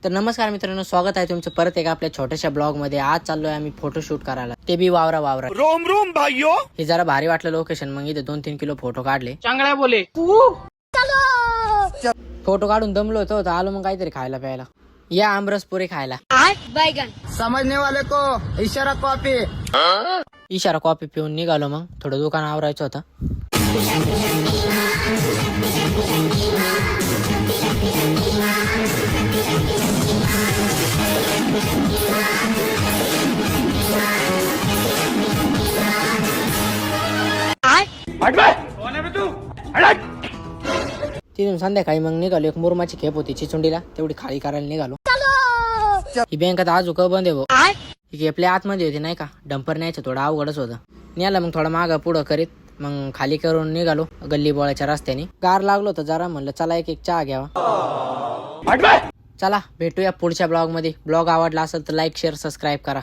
तर नमस्कार मित्रांनो, स्वागत आहे तुमचं परत एका आपल्या छोट्याशा ब्लॉग मध्ये. आज चाललोय आम्ही फोटोशूट करायला, ते बी वावरा. रोम रोम भाइयों. हे जरा भारी वाटलं लोकेशन. मग इथे 2-3 किलो फोटो काढले. चांगला बोले. फोटो काढून दमलो होतो, तर आलो मग काहीतरी खायला प्यायला. या आमरस पुरे खायला. समझने वाले को इशारा कॉपी. इशारा कॉफी पिऊन निघालो. मग थोडं दुकान आवरायचं होतं. तिथून संध्याकाळी मग निघालो. एक मुरमाची खेप होती चिचुंडीला, तेवढी खाली करायला निघालो. ही बँक आता आजू बंद आहे भाऊ. ही खेपले आतमध्ये होती नाही का, डंपर न्यायचं थोडं अवघडच होतं. न्यायला मग थोडं मागं पुढं करीत मग खाली करून निघालो गल्ली बोळाच्या रस्त्याने. गार लागलो होतं जरा, म्हणलं चला एक चहा घ्यावा. चला भेटूया पुढच्या ब्लॉग मध्ये. ब्लॉग आवडला असेल तर लाईक शेअर सबस्क्राईब करा.